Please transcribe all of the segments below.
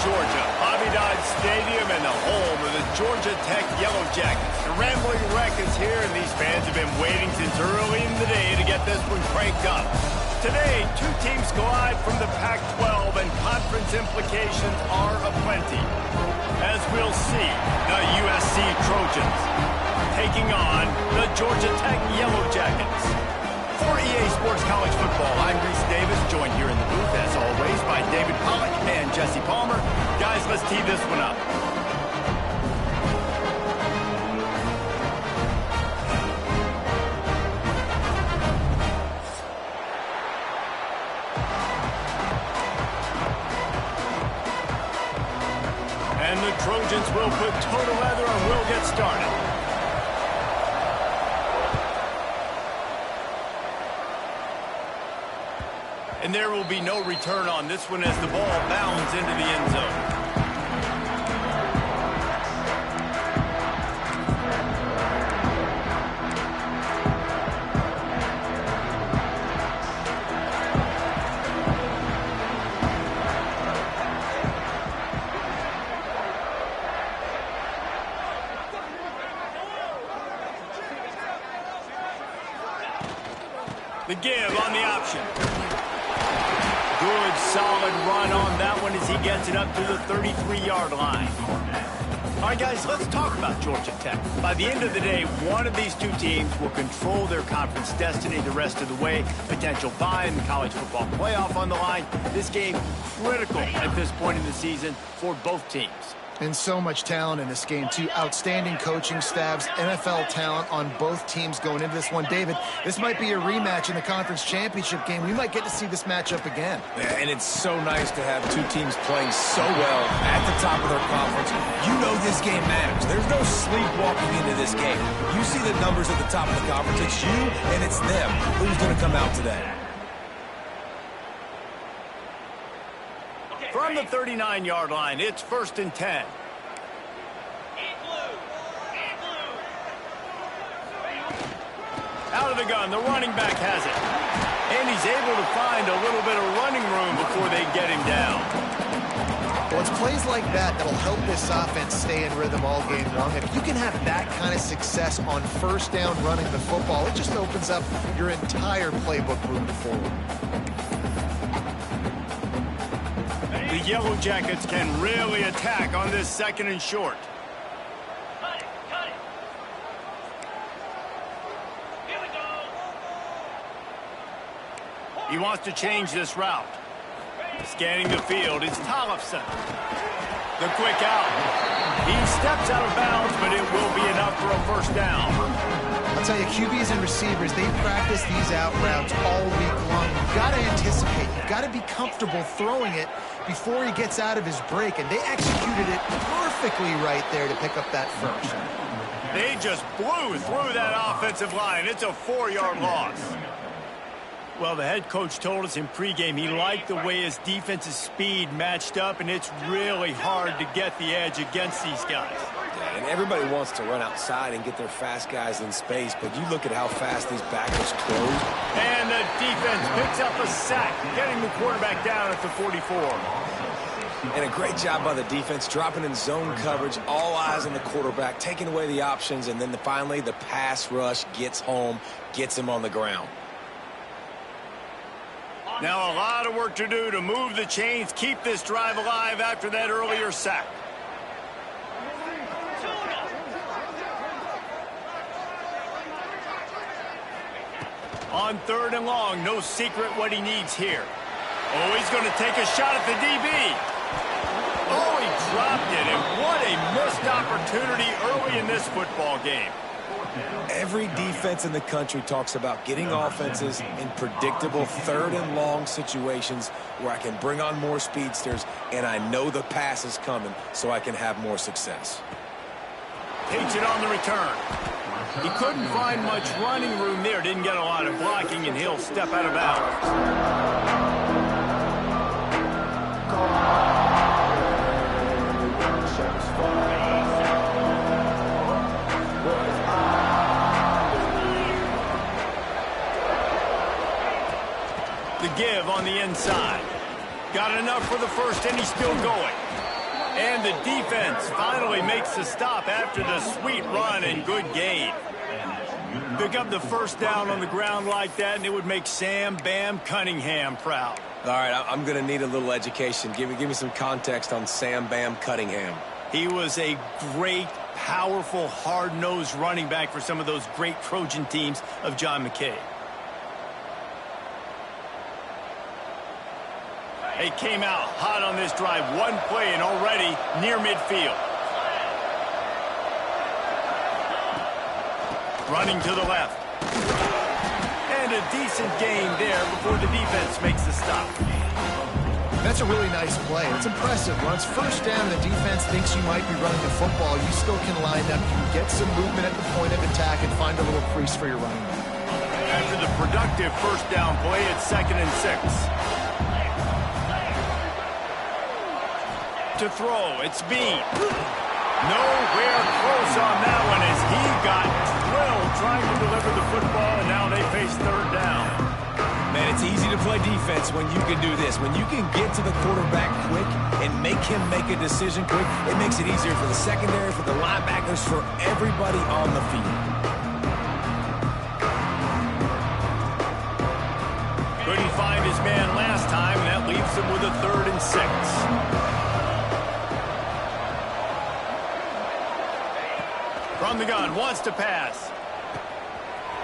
Georgia, Bobby Dodd Stadium, and the home of the Georgia Tech Yellow Jackets. The Rambling Wreck is here, and these fans have been waiting since early in the day to get this one cranked up. Today, two teams collide from the Pac-12, and conference implications are aplenty. As we'll see, the USC Trojans taking on the Georgia Tech Yellow Jackets. For EA Sports College Football, I'm Reese Davis, joined here in the booth, as always, by David Pollack and Jesse Palmer. Guys, let's tee this one up. And the Trojans will put total leather and we'll get started. And there will be no return on this one as the ball bounds into the end zone. The give on the option. Good, solid run on that one as he gets it up to the 33-yard line. All right, guys, let's talk about Georgia Tech. By the end of the day, one of these two teams will control their conference destiny the rest of the way. Potential bye in the college football playoff on the line. This game critical at this point in the season for both teams. And so much talent in this game, too. Outstanding coaching staffs, NFL talent on both teams going into this one. David, this might be a rematch in the conference championship game. We might get to see this matchup again. Yeah, and it's so nice to have two teams playing so well at the top of their conference. You know this game matters. There's no sleepwalking into this game. You see the numbers at the top of the conference. It's you and it's them. Who's going to come out today? From the 39-yard line, it's 1st and 10. Out of the gun, the running back has it. And he's able to find a little bit of running room before they get him down. Well, it's plays like that that'll help this offense stay in rhythm all game long. If you can have that kind of success on first down running the football, it just opens up your entire playbook moving forward. The Yellow Jackets can really attack on this 2nd and short. Cut it. Here we go. He wants to change this route. Scanning the field, it's Tollefson. The quick out. He steps out of bounds, but it will be enough for a first down. I'll tell you, QBs and receivers, they practice these out routes all week long. You've got to anticipate. You've got to be comfortable throwing it before he gets out of his break, and they executed it perfectly right there to pick up that first. They just blew through that offensive line. It's a 4-yard loss. Well, the head coach told us in pregame he liked the way his defense's speed matched up, and it's really hard to get the edge against these guys. Yeah, and everybody wants to run outside and get their fast guys in space, but you look at how fast these backers close. And the defense picks up a sack, getting the quarterback down at the 44. And a great job by the defense, dropping in zone coverage, all eyes on the quarterback, taking away the options, and then finally the pass rush gets home, gets him on the ground. Now a lot of work to do to move the chains, keep this drive alive after that earlier sack. On 3rd and long, no secret what he needs here. Oh, he's going to take a shot at the DB. Oh, he dropped it, and what a missed opportunity early in this football game. Every defense in the country talks about getting offenses in predictable 3rd and long situations where I can bring on more speedsters and I know the pass is coming so I can have more success. Takes it on the return. He couldn't find much running room there, didn't get a lot of blocking, and he'll step out of bounds. The give on the inside. Got enough for the first, and he's still going. And the defense finally makes the stop after the sweet run and good gain. Pick up the first down on the ground like that, and it would make Sam Bam Cunningham proud. All right, I'm going to need a little education. Give me some context on Sam Bam Cunningham. He was a great, powerful, hard-nosed running back for some of those great Trojan teams of John McKay. They came out hot on this drive. One play and already near midfield. Running to the left. And a decent gain there before the defense makes the stop. That's a really nice play. It's impressive. Once first down, the defense thinks you might be running the football. You still can line up. You can get some movement at the point of attack and find a little crease for your running back. After the productive first down play, it's 2nd and 6. To throw, it's Bean. Nowhere close on that one as he got drilled trying to deliver the football, and now they face 3rd down. Man, it's easy to play defense when you can do this. When you can get to the quarterback quick and make him make a decision quick, it makes it easier for the secondary, for the linebackers, for everybody on the field. Couldn't find his man last time, and that leaves him with a 3rd and 6. From the gun, wants to pass.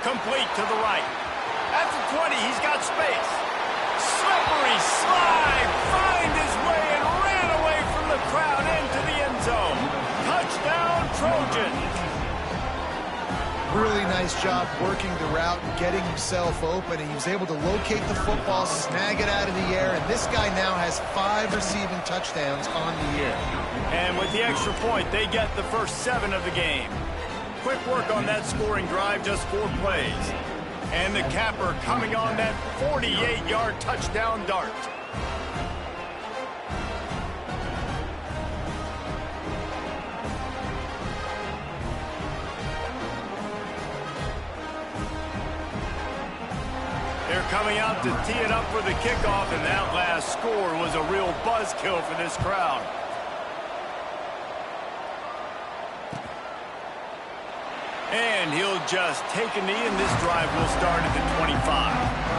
Complete to the right. At the 20, he's got space. Slippery slide, find his way and ran away from the crowd into the end zone. Touchdown, Trojans. Really nice job working the route and getting himself open. And he was able to locate the football, snag it out of the air, and this guy now has 5 receiving touchdowns on the year. And with the extra point, they get the first 7 of the game. Quick work on that scoring drive, just 4 plays. And the capper coming on that 48-yard touchdown dart. They're coming out to tee it up for the kickoff, and that last score was a real buzzkill for this crowd. And he'll just take a knee, and this drive will start at the 25.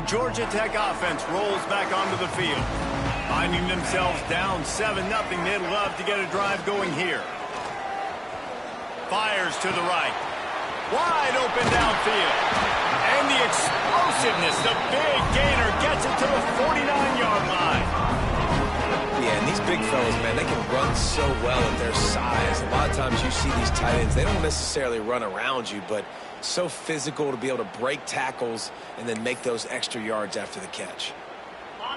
Georgia Tech offense rolls back onto the field. Finding themselves down 7-0, they'd love to get a drive going here. Fires to the right. Wide open downfield. And the explosiveness, the big gainer gets it to the 49-yard line. Yeah, and these big fellas, man, they can run so well at their size. A lot of times you see these tight ends, they don't necessarily run around you, but so physical to be able to break tackles and then make those extra yards after the catch.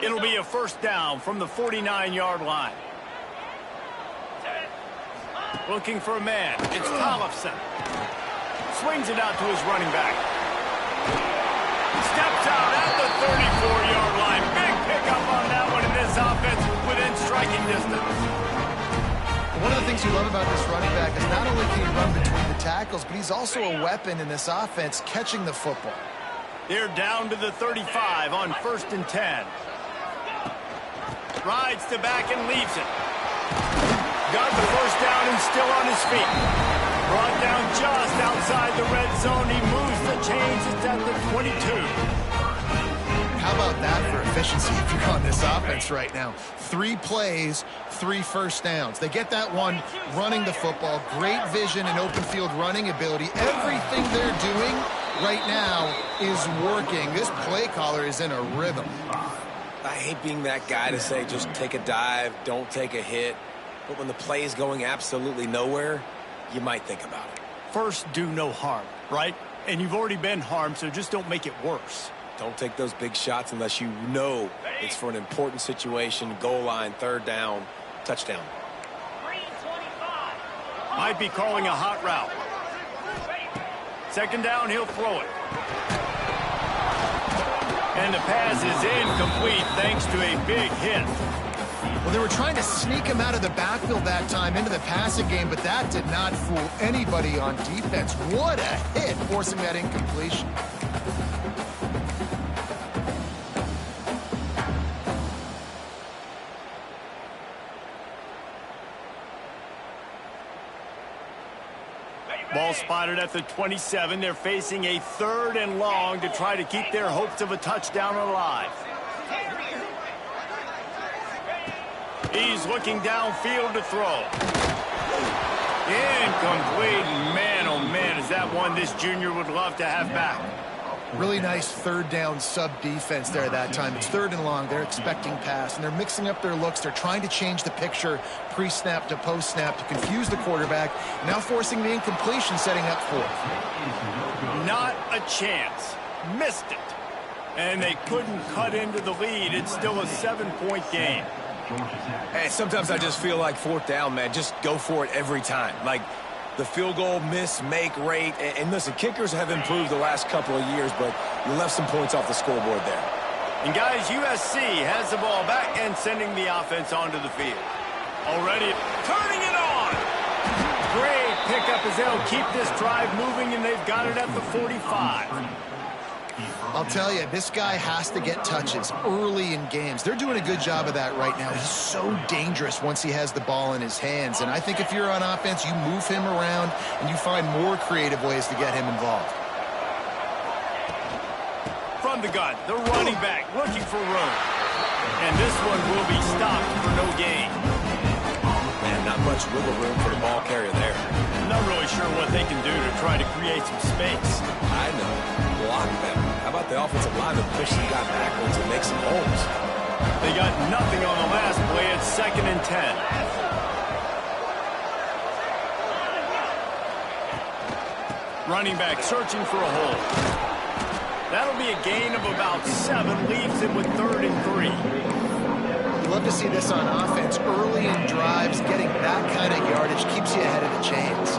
It'll be a first down from the 49-yard line. Looking for a man. It's Tollefson. Swings it out to his running back. Steps out at the 34-yard line. Big pickup on that one, in this offense within striking distance. One of the things you love about this running back is not only can he run between the tackles, but he's also a weapon in this offense catching the football. They're down to the 35 on 1st and 10. Rides to back and leaves it. Got the first down and still on his feet. Brought down just outside the red zone. He moves the chains. It's at the 22. How about that for efficiency if you're on this offense right now? 3 plays, 3 first downs. They get that one running the football. Great vision and open field running ability. Everything they're doing right now is working. This play caller is in a rhythm. I hate being that guy to say just take a dive, don't take a hit. But when the play is going absolutely nowhere, you might think about it. First, do no harm, right? And you've already been harmed, so just don't make it worse. Don't take those big shots unless you know it's for an important situation, goal line, 3rd down, touchdown. Might be calling a hot route. Second down, he'll throw it. And the pass is incomplete thanks to a big hit. Well, they were trying to sneak him out of the backfield that time into the passing game, but that did not fool anybody on defense. What a hit, forcing that incompletion. Ball spotted at the 27. They're facing a 3rd and long to try to keep their hopes of a touchdown alive. He's looking downfield to throw. Incomplete. Man, oh man, is that one this junior would love to have back. Really nice 3rd down sub-defense there that time. It's 3rd and long. They're expecting pass, and they're mixing up their looks. They're trying to change the picture pre-snap to post-snap to confuse the quarterback, now forcing the incompletion, setting up 4th. Not a chance. Missed it. And they couldn't cut into the lead. It's still a 7-point game. Hey, sometimes I just feel like 4th down, man. Just go for it every time. Like the field goal miss, make rate. And listen, kickers have improved the last couple of years, but you left some points off the scoreboard there. And guys, USC has the ball back and sending the offense onto the field. Already turning it on. Great pickup as they'll keep this drive moving, and they've got it at the 45. I'll tell you, this guy has to get touches early in games. They're doing a good job of that right now. He's so dangerous once he has the ball in his hands. And I think if you're on offense, you move him around and you find more creative ways to get him involved. From the gun, the running back looking for room. And this one will be stopped for no gain. Man, not much wiggle room for the ball carrier there. I'm not really sure what they can do to try to create some space. I know. Block better. How about the offensive lineman push the guy backwards and make some holes? They got nothing on the last play. It's 2nd and 10. Running back searching for a hole. That'll be a gain of about 7. Leaves him with 3rd and 3. Love to see this on offense. Early in drives, getting that kind of yardage keeps you ahead of the chains.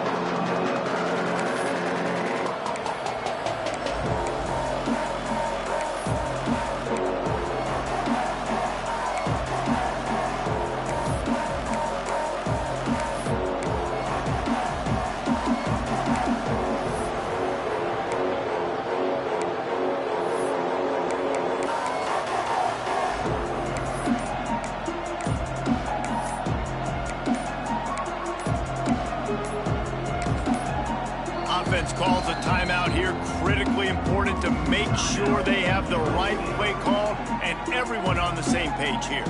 Offense calls a timeout here, critically important to make sure they have the right play call and everyone on the same page here.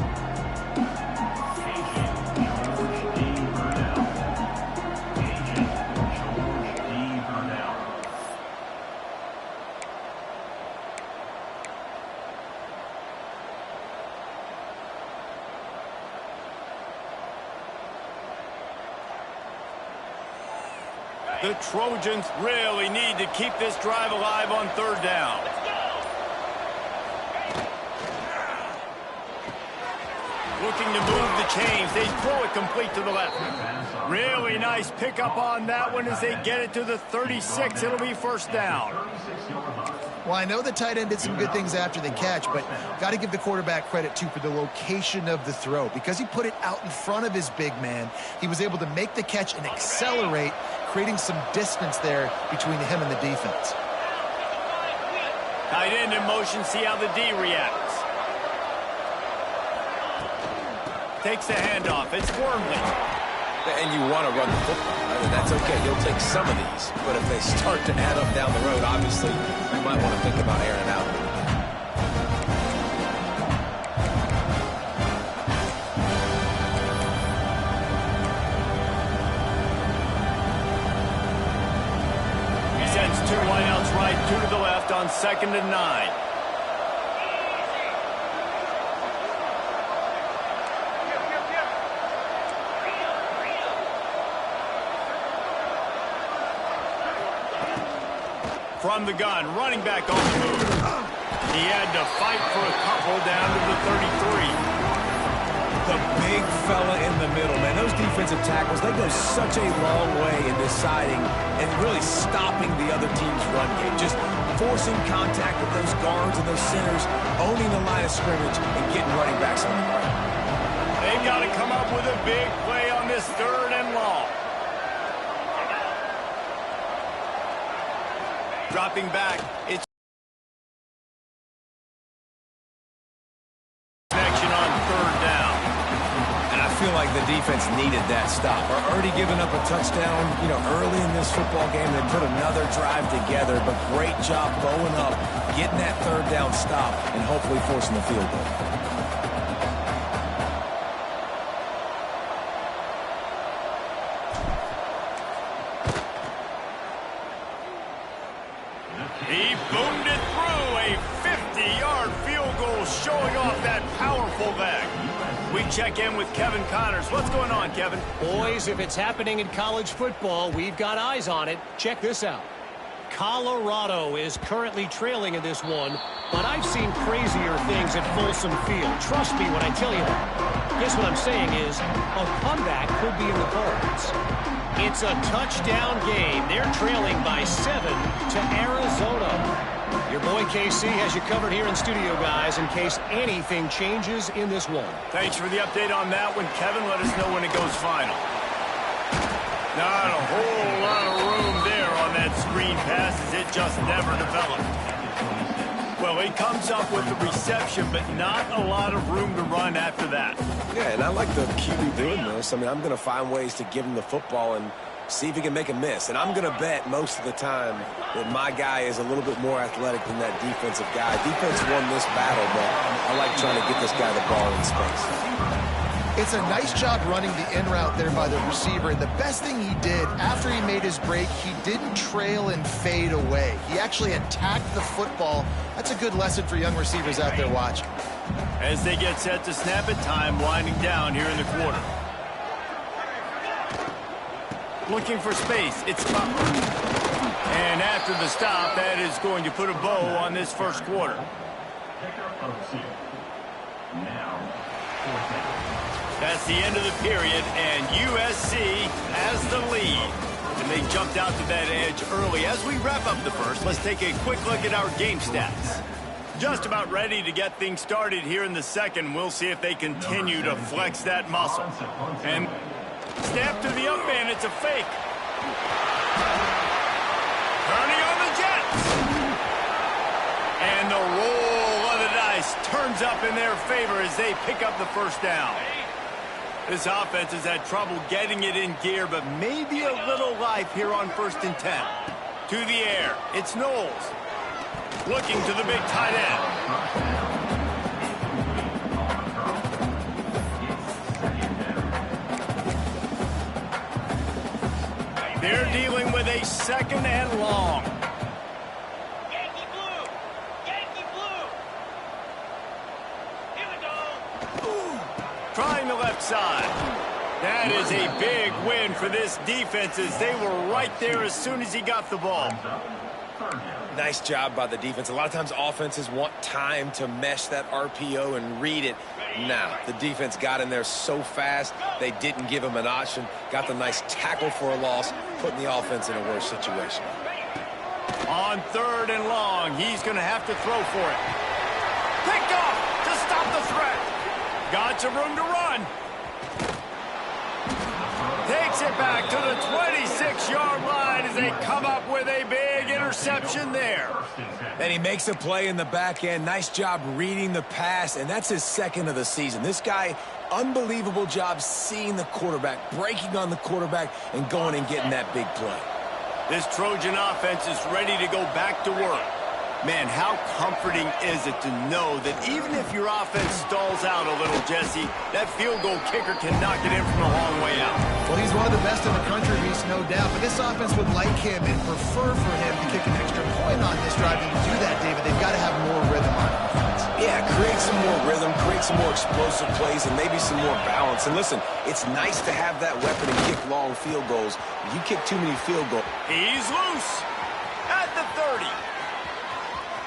The Trojans really need to keep this drive alive on 3rd down. Looking to move the chains. They throw it complete to the left. Really nice pickup on that one as they get it to the 36. It'll be 1st down. Well, I know the tight end did some good things after the catch, but got to give the quarterback credit, too, for the location of the throw. Because he put it out in front of his big man, he was able to make the catch and accelerate, creating some distance there between him and the defense. Tight end in motion, see how the D reacts. Takes the handoff. It's Wormley. And you want to run the football. That's okay. He'll take some of these. But if they start to add up down the road, obviously, you might want to think about airing it out. He sends 2 wideouts right, 2 to the left on 2nd and 9. From the gun, running back on the move. He had to fight for a couple down to the 33. The big fella in the middle, man. Those defensive tackles, they go such a long way in deciding and really stopping the other team's run game. Just forcing contact with those guards and those centers, owning the line of scrimmage, and getting running backs on the ground. They've got to come up with a big play on this 3rd and long. Dropping back, it's connection on 3rd down. And I feel like the defense needed that stop. Are already giving up a touchdown, early in this football game. They put another drive together, but great job bowing up, getting that 3rd down stop, and hopefully forcing the field goal. He boomed it through a 50-yard field goal, showing off that powerful leg. We check in with Kevin Connors. What's going on, Kevin? Boys, if it's happening in college football, we've got eyes on it. Check this out. Colorado is currently trailing in this one, but I've seen crazier things at Folsom Field. Trust me when I tell you that. Guess what I'm saying is a comeback could be in the cards. It's a touchdown game. They're trailing by 7 to Arizona. Your boy KC has you covered here in studio, guys, in case anything changes in this one. Thanks for the update on that one, Kevin. Let us know when it goes final. Not a whole lot of room there on that screen pass, as it just never developed. Well, he comes up with the reception, but not a lot of room to run after that. Yeah, and I like the QB doing this. I mean, I'm going to find ways to give him the football and see if he can make a miss. And I'm going to bet most of the time that my guy is a little bit more athletic than that defensive guy. Defense won this battle, but I like trying to get this guy the ball in space. It's a nice job running the in route there by the receiver. And the best thing he did after he made his break, he didn't trail and fade away. He actually attacked the football. That's a good lesson for young receivers out there watching. As they get set to snap it, time winding down here in the quarter. Looking for space. It's Butler. And after the stop, that is going to put a bow on this first quarter. That's the end of the period, and USC has the lead. And they jumped out to that edge early. As we wrap up the first, let's take a quick look at our game stats. Just about ready to get things started here in the second. We'll see if they continue to flex that muscle. And snap to the up man. It's a fake. Turning on the Jets. And the roll of the dice turns up in their favor as they pick up the first down. This offense has had trouble getting it in gear, but maybe a little life here on 1st and 10. To the air. It's Knowles. Looking to the big tight end. They're dealing with a 2nd and long. Yankee blue! Yankee blue! Here we go! Trying the left side. That is a big win for this defense, as they were right there as soon as he got the ball. Nice job by the defense. A lot of times offenses want time to mesh that RPO and read it. Nah, the defense got in there so fast, they didn't give him an option. Got the nice tackle for a loss, putting the offense in a worse situation. On 3rd and long, he's going to have to throw for it. Picked off to stop the threat. Got some room to run. Takes it back to the 26-yard line as they come up with a big interception there. And he makes a play in the back end. Nice job reading the pass, and that's his 2nd of the season. This guy, unbelievable job seeing the quarterback, breaking on the quarterback, and going and getting that big play. This Trojan offense is ready to go back to work. Man, how comforting is it to know that even if your offense stalls out a little, Jesse, that field goal kicker can knock it in from a long way out. Well, he's one of the best in the country, Reese, no doubt. But this offense would like him and prefer for him to kick an extra point on this drive. And to do that, David, they've got to have more rhythm on offense. Yeah, create some more rhythm, create some more explosive plays, and maybe some more balance. And listen, it's nice to have that weapon and kick long field goals. You kick too many field goals. He's loose at the 30.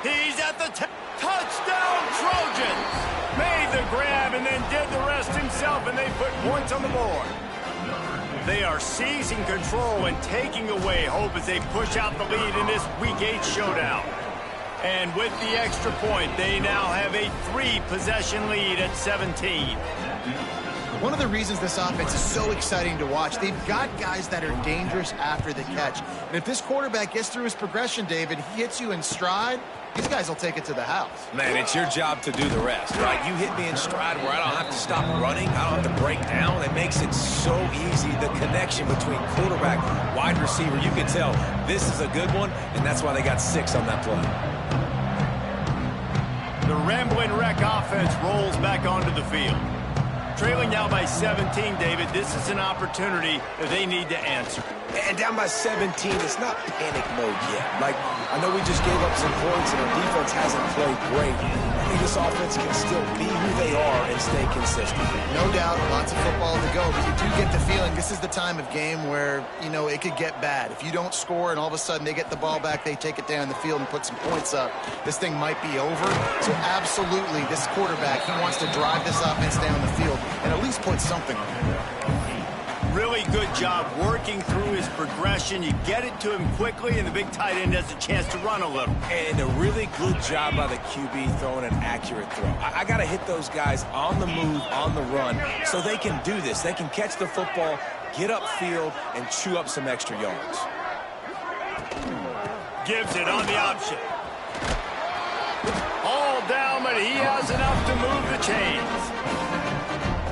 He's at the 10. Touchdown, Trojans! Made the grab and then did the rest himself, and they put points on the board. They are seizing control and taking away hope as they push out the lead in this Week 8 showdown. And with the extra point, they now have a 3-possession lead at 17. One of the reasons this offense is so exciting to watch, they've got guys that are dangerous after the catch. And if this quarterback gets through his progression, David, he hits you in stride, these guys will take it to the house. Man, it's your job to do the rest, right? You hit me in stride where I don't have to stop running. I don't have to break down. It makes it so easy. The connection between quarterback, wide receiver, you can tell this is a good one, and that's why they got 6 on that play. The Rambling Wreck offense rolls back onto the field. Trailing now by 17, David, this is an opportunity that they need to answer. And down by 17, it's not panic mode yet. Like, I know we just gave up some points and our defense hasn't played great. I think this offense can still be who they are and stay consistent. No doubt, lots of football to go, but you do get the feeling this is the time of game where, you know, it could get bad. If you don't score and all of a sudden they get the ball back, they take it down the field and put some points up, this thing might be over. So absolutely, this quarterback, he wants to drive this offense down the field and at least put something on it. Really good job working through his progression. You get it to him quickly, and the big tight end has a chance to run a little. And a really good job by the QB throwing an accurate throw. I got to hit those guys on the move, on the run, so they can do this. They can catch the football, get upfield, and chew up some extra yards. Gives it on the option. All down, but he has enough to move the chains.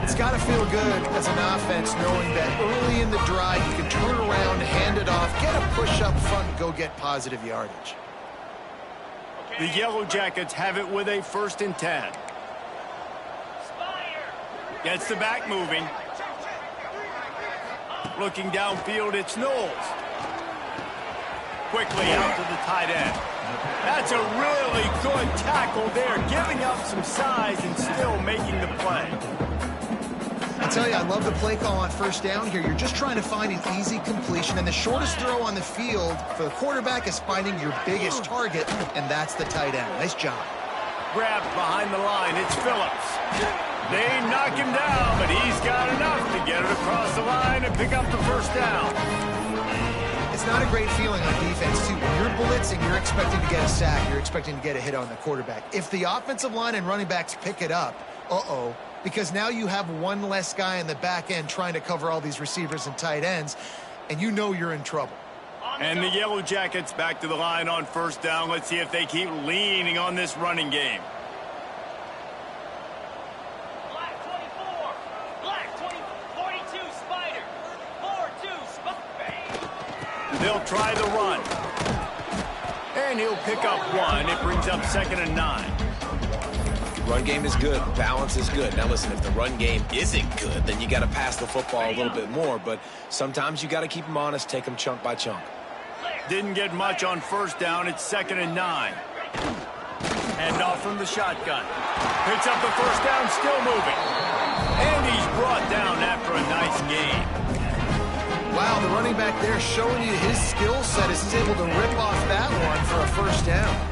It's got to feel good as an offense knowing that early in the drive you can turn around, hand it off, get a push up front, and go get positive yardage. The Yellow Jackets have it with a 1st and 10. Gets the back moving. Looking downfield, it's Knowles. Quickly out to the tight end. That's a really good tackle there, giving up some size and still making the play. I tell you, I love the play call on 1st down here. You're just trying to find an easy completion, and the shortest throw on the field for the quarterback is finding your biggest target, and that's the tight end. Nice job. Grabbed behind the line, it's Phillips. They knock him down, but he's got enough to get it across the line and pick up the 1st down. It's not a great feeling on defense, too. When you're blitzing, you're expecting to get a sack. You're expecting to get a hit on the quarterback. If the offensive line and running backs pick it up, because now you have one less guy in the back end trying to cover all these receivers and tight ends, and you know you're in trouble. And the Yellow Jackets back to the line on 1st down. Let's see if they keep leaning on this running game. Black 24. Black 20. 42, Spider. 4-2, Spider. They'll try the run. And he'll pick up 1. It brings up 2nd and 9. Run game is good. Balance is good. Now, listen, if the run game isn't good, then you got to pass the football a little bit more. But sometimes you got to keep them honest, take them chunk by chunk. Didn't get much on 1st down. It's 2nd and 9. Hand off from the shotgun. Picks up the 1st down, still moving. And he's brought down after a nice game. Wow, the running back there showing you his skill set as he's able to rip off that one for a 1st down.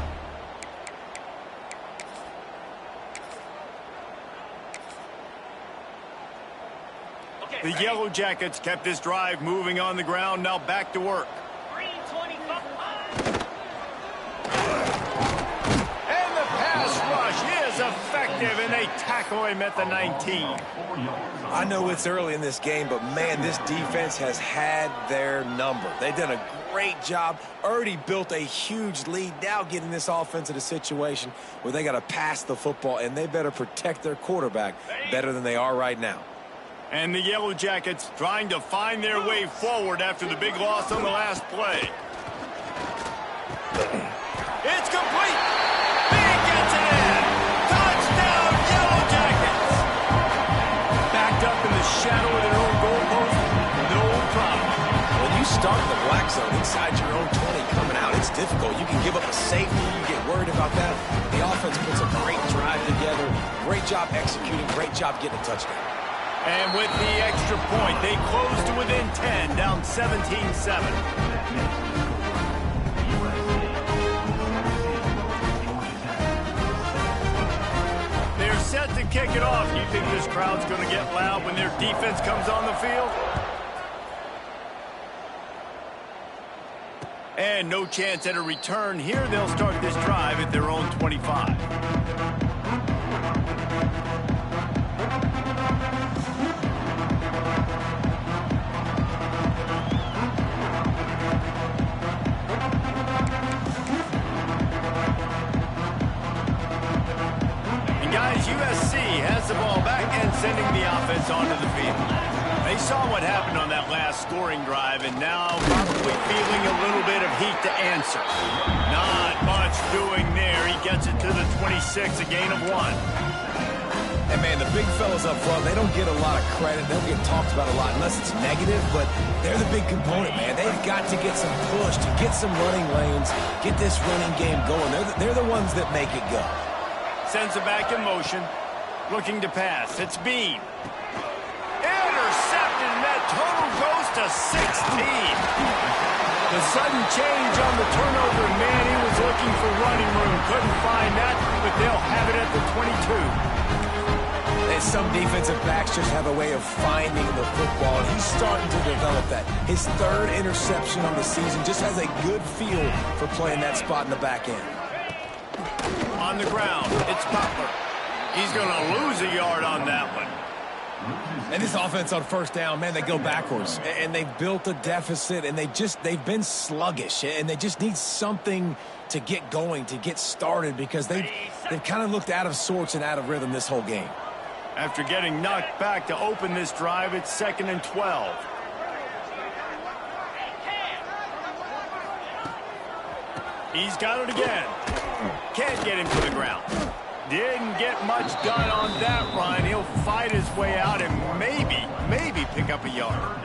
The Yellow Jackets kept this drive moving on the ground. Now back to work. Green 25. And the pass rush is effective, and they tackle him at the 19. I know it's early in this game, but, man, this defense has had their number. They've done a great job, already built a huge lead, now getting this offense in a situation where they got to pass the football, and they better protect their quarterback better than they are right now. And the Yellow Jackets trying to find their way forward after the big loss on the last play. It's complete. Big gets it in. Touchdown, Yellow Jackets. Backed up in the shadow of their own goalpost. No problem. When you start the black zone inside your own 20 coming out, it's difficult. You can give up a safety. You get worried about that. The offense puts a great drive together. Great job executing. Great job getting a touchdown. And with the extra point, they close to within 10, down 17-7. set to kick it off. Do you think this crowd's going to get loud when their defense comes on the field? And no chance at a return here. They'll start this drive at their own 25. USC has the ball back and sending the offense onto the field. They saw what happened on that last scoring drive and now probably feeling a little bit of heat to answer. Not much doing there. He gets it to the 26, a gain of 1. And, man, the big fellas up front, they don't get a lot of credit. They don't get talked about a lot unless it's negative, but they're the big component, man. They've got to get some push, to get some running lanes, get this running game going. They're the ones that make it go. Sends it back in motion. Looking to pass. It's Bean. Intercepted, and that total goes to 16. The sudden change on the turnover, man, he was looking for running room. Couldn't find that, but they'll have it at the 22. And some defensive backs just have a way of finding the football, and he's starting to develop that. His 3rd interception on the season, just has a good feel for playing that spot in the back end. On the ground, it's Butler. He's going to lose a yard on that one. And this offense on first down, man, they go backwards. And they've built a deficit, and they've been sluggish. And they just need something to get going, to get started, because they've kind of looked out of sorts and out of rhythm this whole game. After getting knocked back to open this drive, it's 2nd and 12. He's got it again. Can't get him to the ground. Didn't get much done on that run. He'll fight his way out and maybe pick up a yard.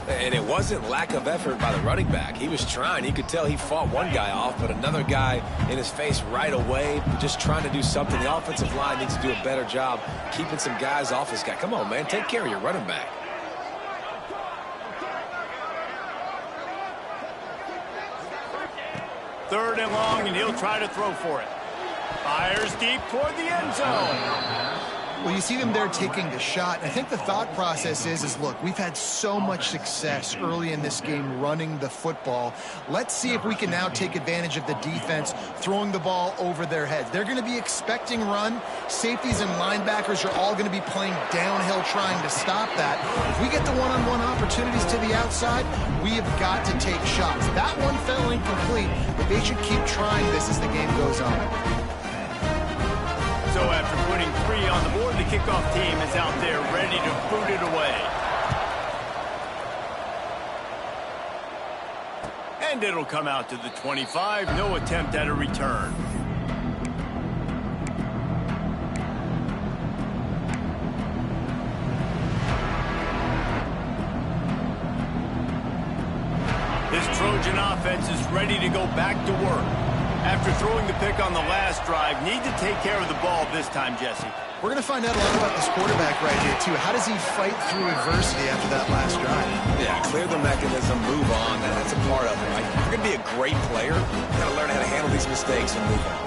And it wasn't lack of effort by the running back. He was trying. You could tell he fought one guy off, but another guy in his face right away, just trying to do something. The offensive line needs to do a better job keeping some guys off this guy. Come on, man. Take care of your running back. Third and long, and he'll try to throw for it. Fires deep toward the end zone. Well, you see them there taking the shot. I think the thought process is look, we've had so much success early in this game running the football. Let's see if we can now take advantage of the defense throwing the ball over their heads. They're going to be expecting run. Safeties and linebackers are all going to be playing downhill trying to stop that. If we get the one-on-one opportunities to the outside, we have got to take shots. That one fell incomplete, but they should keep trying this as the game goes on. So after putting 3 on the board, the kickoff team is out there ready to boot it away. And it'll come out to the 25. No attempt at a return. This Trojan offense is ready to go back to work. After throwing the pick on the last drive, need to take care of the ball this time, Jesse. We're going to find out a lot about this quarterback right here, too. How does he fight through adversity after that last drive? Yeah, clear the mechanism, move on. That's a part of it, right? If you're going to be a great player, you've got to learn how to handle these mistakes and move on.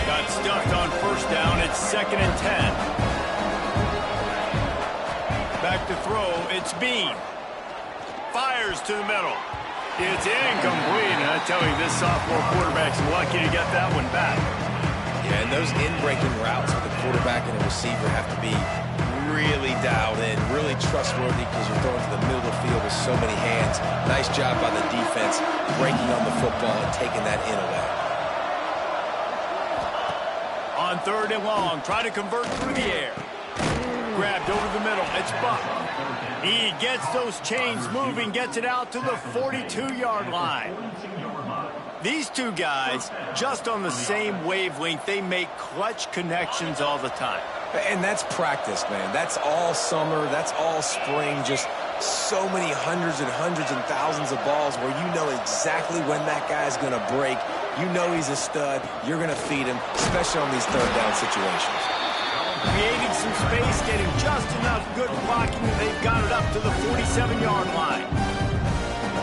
Got stuffed on first down. It's 2nd and 10. Back to throw. It's Bean. Fires to the middle. It's incomplete. And I tell you, this sophomore quarterback's lucky to get that one back. Yeah, and those in-breaking routes with the quarterback and the receiver have to be really dialed in, really trustworthy because you're throwing to the middle of the field with so many hands. Nice job by the defense breaking on the football and taking that in away. On 3rd and long, try to convert through the air. Grabbed over the middle. It's Buck. He gets those chains moving, gets it out to the 42-yard line. These two guys, just on the same wavelength, they make clutch connections all the time. And that's practice, man. That's all summer. That's all spring. Just so many hundreds and thousands of balls where you know exactly when that guy's going to break. You know he's a stud. You're going to feed him, especially on these third down situations. Creating some space, getting just enough good blocking, and they've got it up to the 47-yard line.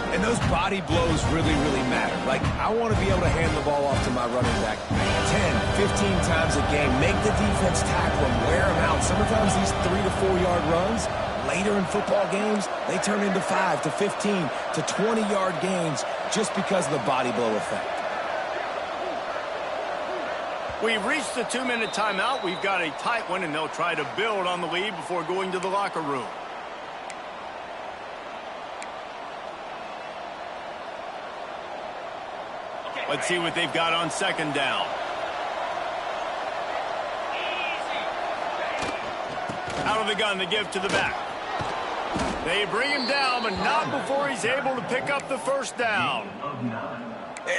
And those body blows really, really matter. Like, I want to be able to hand the ball off to my running back 10, 15 times a game. Make the defense tackle him, wear him out. Sometimes these 3 to 4 yard runs, later in football games, they turn into 5 to 15 to 20 yard gains just because of the body blow effect. We've reached the 2-minute timeout. We've got a tight one, and they'll try to build on the lead before going to the locker room. Let's see what they've got on second down. Out of the gun, they give to the back. They bring him down, but not before he's able to pick up the first down.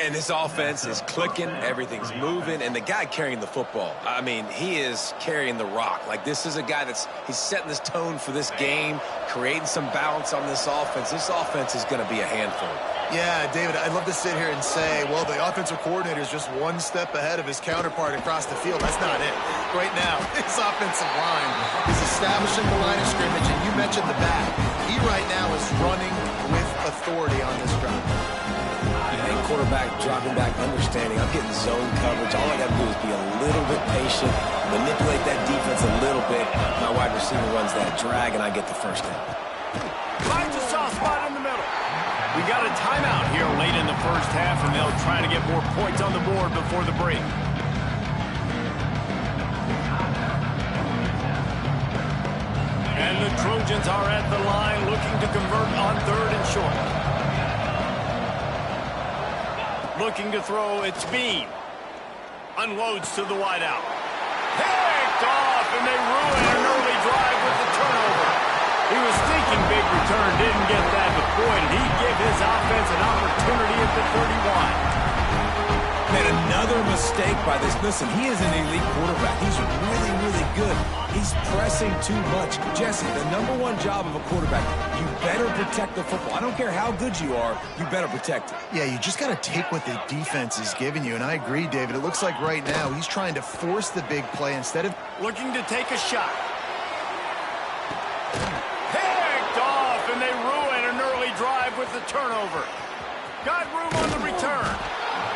And this offense is clicking, everything's moving, and the guy carrying the football, I mean, he is carrying the rock. Like, this is a guy he's setting this tone for this game, creating some balance on this offense. This offense is going to be a handful. Yeah, David, I'd love to sit here and say, well, the offensive coordinator is just one step ahead of his counterpart across the field. That's not it. Right now, his offensive line is establishing the line of scrimmage, and you mentioned the back. He right now is running with authority on this drive. Quarterback dropping back, understanding I'm getting zone coverage. All I got to do is be a little bit patient, manipulate that defense a little bit. My wide receiver runs that drag, and I get the first down. Finds a soft spot in the middle. We got a timeout here late in the first half, and they'll try to get more points on the board before the break. And the Trojans are at the line looking to convert on 3rd and short. Looking to throw, it's Bean. Unloads to the wideout. Picked off, and they ruin an early drive with the turnover. He was thinking big return, didn't get that, but boy, did he give his offense an opportunity at the 31. Man, another mistake by this. Listen, he is an elite quarterback. He's really, really good. He's pressing too much. Jesse, the #1 job of a quarterback, you better protect the football. I don't care how good you are, you better protect it. Yeah, you just got to take what the defense is giving you, and I agree, David. It looks like right now he's trying to force the big play instead of... Looking to take a shot. Picked off, and they ruin an early drive with the turnover. Got room on the return.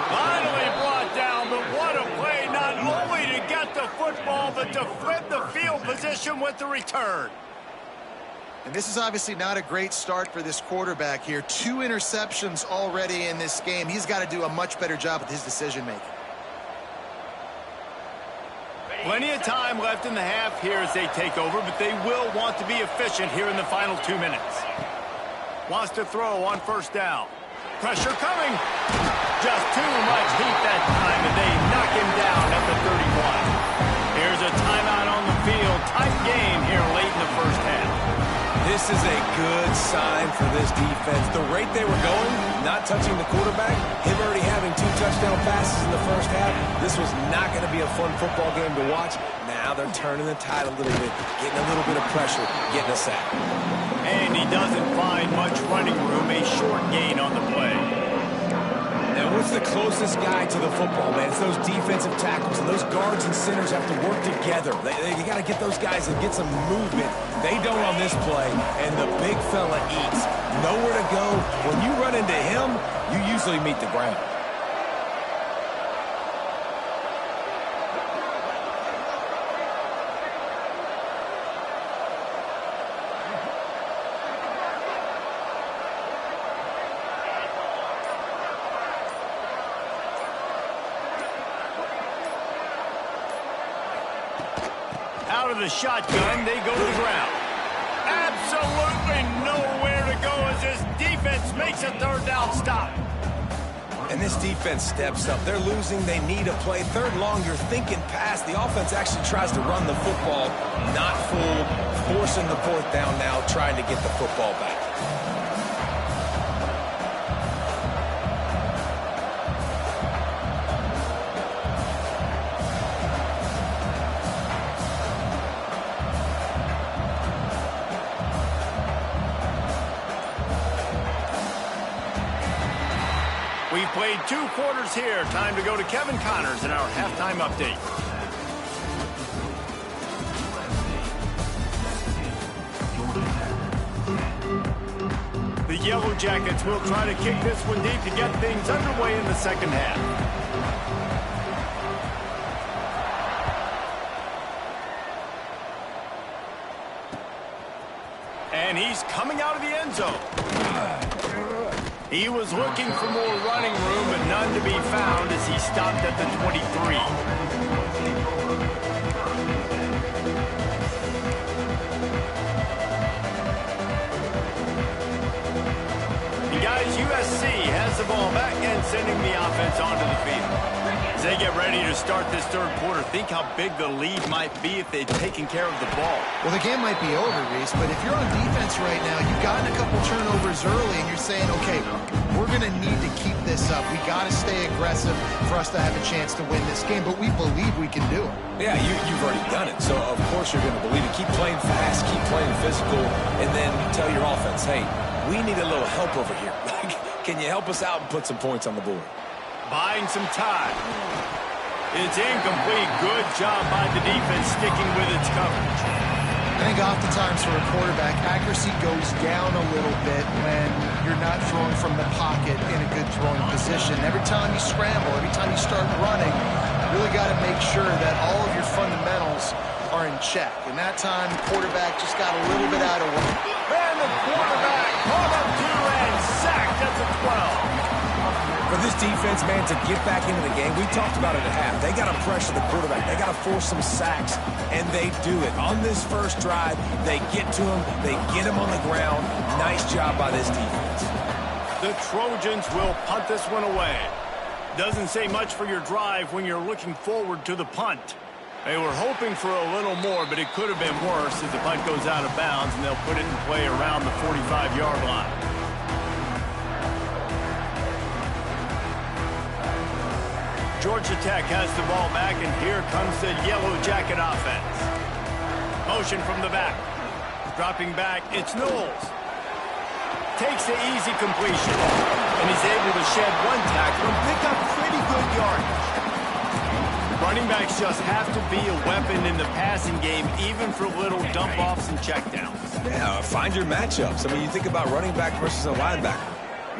Finally brought down, but what a play, not only to get the football, but to flip the field position with the return. And this is obviously not a great start for this quarterback here. 2 interceptions already in this game. He's got to do a much better job with his decision-making. Plenty of time left in the half here as they take over, but they will want to be efficient here in the final 2 minutes. Wants to throw on first down. Pressure coming. Just too much heat that time, and they knock him down at the 31. Here's a timeout on the field. Tight game here late in the first half. This is a good sign for this defense. The rate they were going, not touching the quarterback, him already having 2 touchdown passes in the first half, this was not going to be a fun football game to watch. Now they're turning the tide a little bit, getting a little bit of pressure, getting a sack. And he doesn't find much running room, a short gain on the play. Now, what's the closest guy to the football, man? It's those defensive tackles, and those guards and centers have to work together. They got to get those guys and get some movement. They don't on this play, and the big fella eats. Nowhere to go. When you run into him, you usually meet the ground. Out of the shotgun, they go to the ground. Absolutely nowhere to go as this defense makes a 3rd down stop. And this defense steps up. They're losing. They need a play. 3rd long, you're thinking pass. The offense actually tries to run the football. Not fooled. Forcing the 4th down now, trying to get the football back. We've played 2 quarters here. Time to go to Kevin Connors in our halftime update. The Yellow Jackets will try to kick this one deep to get things underway in the second half. And he's coming out of the end zone. He was looking for more running room, but none to be found as he stopped at the 23. Guys, USC has the ball back and sending the offense onto the field. As they get ready to start this third quarter, think how big the lead might be if they'd taken care of the ball. Well, the game might be over, Reese, but if you're on defense right now, you've gotten a couple turnovers early, and you're saying, okay, we're going to need to keep this up. We got to stay aggressive for us to have a chance to win this game, but we believe we can do it. Yeah, you've already done it, so of course you're going to believe it. Keep playing fast, keep playing physical, and then tell your offense, hey, we need a little help over here. Can you help us out and put some points on the board? Buying some time. It's incomplete. Good job by the defense sticking with its coverage. I think oftentimes for a quarterback, accuracy goes down a little bit when you're not throwing from the pocket in a good throwing position. Every time you scramble, every time you start running, you really got to make sure that all of your fundamentals are in check. And that time, the quarterback just got a little bit out of work. And the quarterback caught up to and sacked at the 12. For this defense, man, to get back into the game, we talked about it at half. They got to pressure the quarterback. They got to force some sacks, and they do it. On this first drive, they get to him. They get him on the ground. Nice job by this defense. The Trojans will punt this one away. Doesn't say much for your drive when you're looking forward to the punt. They were hoping for a little more, but it could have been worse as the punt goes out of bounds, and they'll put it in play around the 45-yard line. Georgia Tech has the ball back, and here comes the Yellow Jacket offense. Motion from the back. Dropping back, it's Knowles. Takes the easy completion, and he's able to shed one tackle and pick up pretty good yardage. Running backs just have to be a weapon in the passing game, even for little dump-offs and checkdowns. Yeah, find your matchups. I mean, you think about running back versus a linebacker.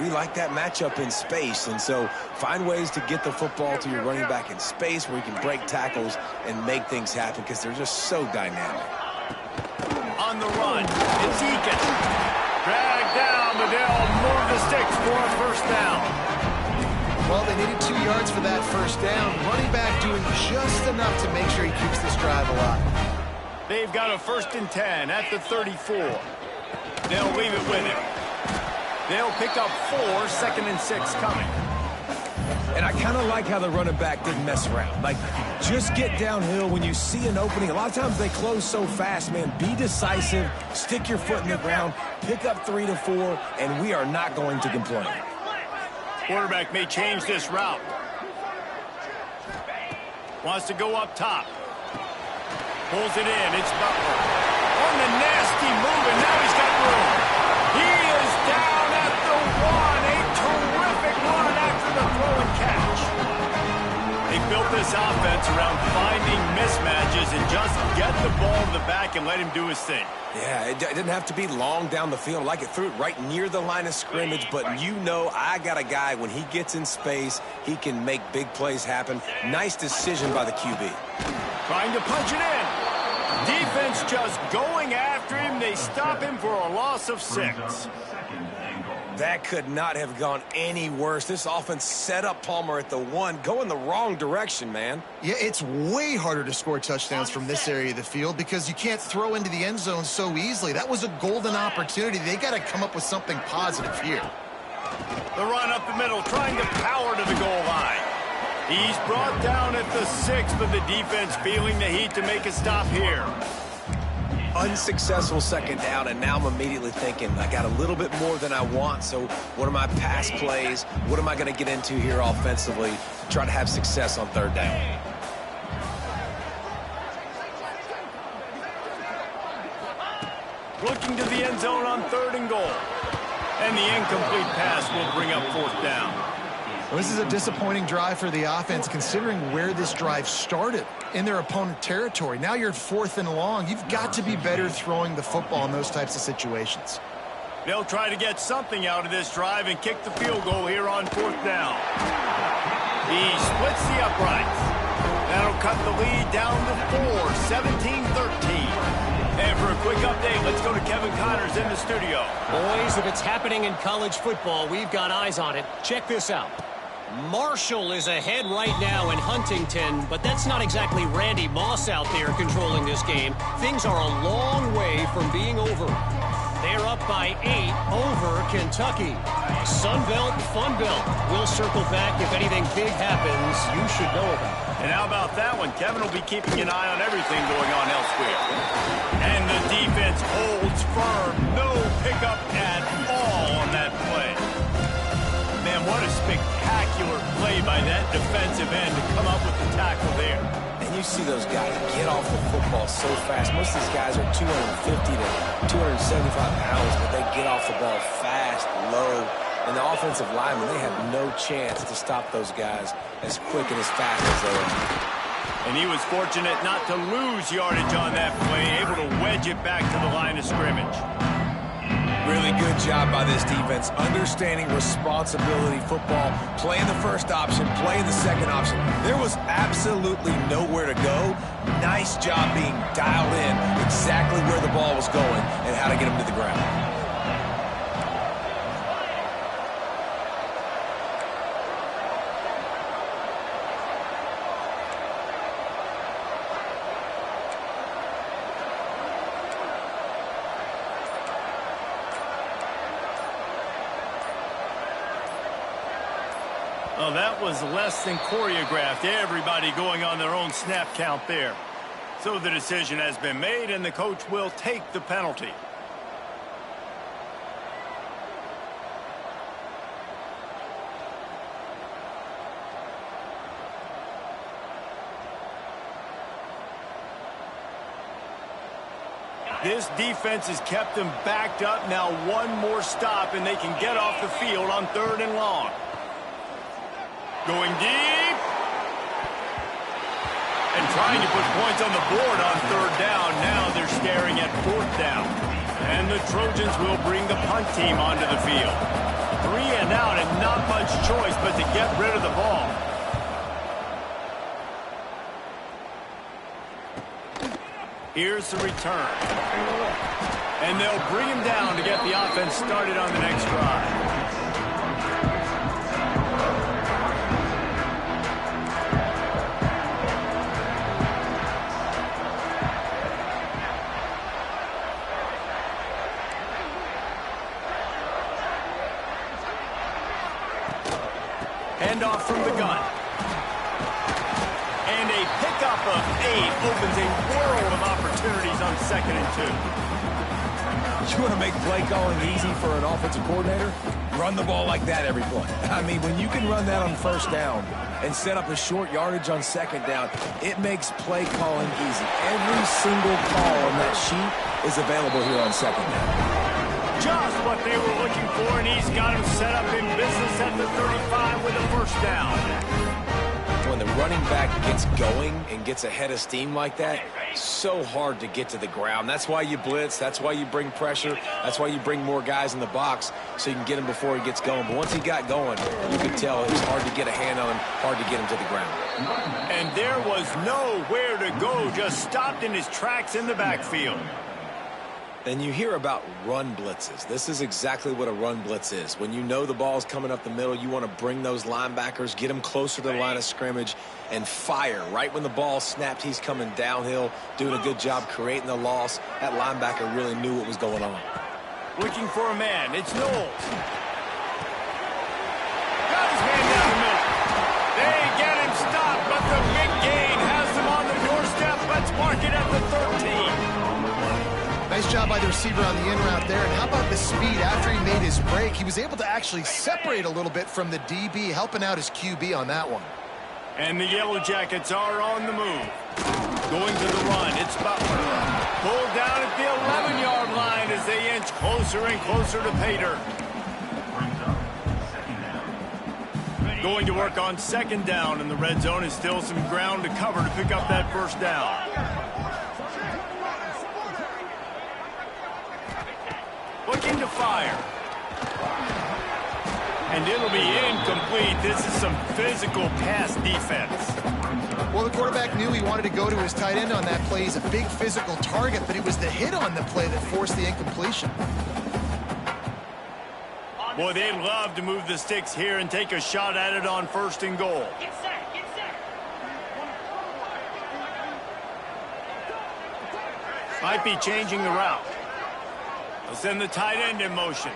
We like that matchup in space, and so find ways to get the football to your running back in space where you can break tackles and make things happen because they're just so dynamic. On the run, it's Eakin. Dragged down, but they'll move the sticks for a first down. Well, they needed 2 yards for that first down. Running back doing just enough to make sure he keeps this drive alive. They've got a 1st and 10 at the 34. They'll leave it with him. They'll pick up 4, 2nd and 6 coming. And I kind of like how the running back didn't mess around. Like, just get downhill when you see an opening. A lot of times they close so fast, man. Be decisive, stick your foot in the ground, pick up 3 to 4, and we are not going to complain. Quarterback may change this route. Wants to go up top. Pulls it in. It's Butler. On the nasty move, and now he's got room. He is down at the 1. A terrific run after the throw and catch. They built this offense around finding mismatches and just get the ball in the back and let him do his thing. Yeah, it didn't have to be long down the field. Like it threw it right near the line of scrimmage, but you know I got a guy, when he gets in space, he can make big plays happen. Nice decision by the QB. Trying to punch it in. Defense just going after him. They stop him for a loss of 6. That could not have gone any worse. This offense set up Palmer at the 1, going the wrong direction, man. Yeah, it's way harder to score touchdowns from this area of the field because you can't throw into the end zone so easily. That was a golden opportunity. They got to come up with something positive here. The run up the middle, trying to power to the goal line. He's brought down at the 6, but the defense feeling the heat to make a stop here. Unsuccessful 2nd down, and now I'm immediately thinking, I got a little bit more than I want, so what are my pass plays? What am I going to get into here offensively to try to have success on 3rd down? Looking to the end zone on 3rd and goal. And the incomplete pass will bring up 4th down. Well, this is a disappointing drive for the offense considering where this drive started in their opponent territory. Now you're at 4th and long. You've got to be better throwing the football in those types of situations. They'll try to get something out of this drive and kick the field goal here on 4th down. He splits the uprights. That'll cut the lead down to 4, 17-13. And for a quick update, let's go to Kevin Connors in the studio. Boys, if it's happening in college football, we've got eyes on it. Check this out. Marshall is ahead right now in Huntington, but that's not exactly Randy Moss out there controlling this game. Things are a long way from being over. They're up by 8 over Kentucky. Sunbelt, Funbelt. We'll circle back if anything big happens you should know about. And how about that one? Kevin will be keeping an eye on everything going on elsewhere. And the defense holds firm. No pickup at all on that play. Man, what a spectacular play by that defensive end to come up with the tackle there. And you see those guys get off the football so fast. Most of these guys are 250 to 275 pounds, but they get off the ball fast, low. And the offensive linemen, they have no chance to stop those guys as quick and as fast as they are. And he was fortunate not to lose yardage on that play, able to wedge it back to the line of scrimmage. Really good job by this defense, understanding responsibility football, playing the first option, playing the second option. There was absolutely nowhere to go. Nice job being dialed in exactly where the ball was going and how to get him to the ground. Oh, that was less than choreographed. Everybody going on their own snap count there. So the decision has been made, and the coach will take the penalty. This defense has kept them backed up. Now one more stop, and they can get off the field on 3rd and long. Going deep. And trying to put points on the board on 3rd down. Now they're staring at 4th down. And the Trojans will bring the punt team onto the field. 3 and out and not much choice but to get rid of the ball. Here's the return. And they'll bring him down to get the offense started on the next drive. Handoff from the gun. And a pickup of 8 opens a world of opportunities on 2nd and 2. You want to make play calling easy for an offensive coordinator? Run the ball like that every play. I mean, when you can run that on 1st down and set up a short yardage on 2nd down, it makes play calling easy. Every single call on that sheet is available here on 2nd down. Just what they were looking for, and he's got him set up in business at the 35 with a 1st down. When the running back gets going and gets ahead of steam like that, so hard to get to the ground. That's why you blitz. That's why you bring pressure. That's why you bring more guys in the box so you can get him before he gets going. But once he got going, you could tell it was hard to get a hand on him, hard to get him to the ground. And there was nowhere to go, just stopped in his tracks in the backfield. And you hear about run blitzes. This is exactly what a run blitz is. When you know the ball's coming up the middle, you want to bring those linebackers, get them closer to the line of scrimmage, and fire. Right when the ball snapped, he's coming downhill, doing a good job creating the loss. That linebacker really knew what was going on. Looking for a man. It's Knowles. Got his man down the middle. They get him stopped, but the big gain has them on the doorstep. Let's mark it at the 13. Nice job by the receiver on the in route there. And how about the speed after he made his break? He was able to actually separate a little bit from the DB, helping out his QB on that one. And the Yellow Jackets are on the move. Going to the run. It's Butler. Pulled down at the 11-yard line as they inch closer and closer to Pater. Going to work on 2nd down in the red zone. Is still some ground to cover to pick up that 1st down. Looking looking to fire. And it'll be incomplete. This is some physical pass defense. Well, the quarterback knew he wanted to go to his tight end on that play. He's a big physical target, but it was the hit on the play that forced the incompletion. Boy, they'd love to move the sticks here and take a shot at it on 1st and goal. Get set, get set. Might be changing the route. They'll send the tight end in motion.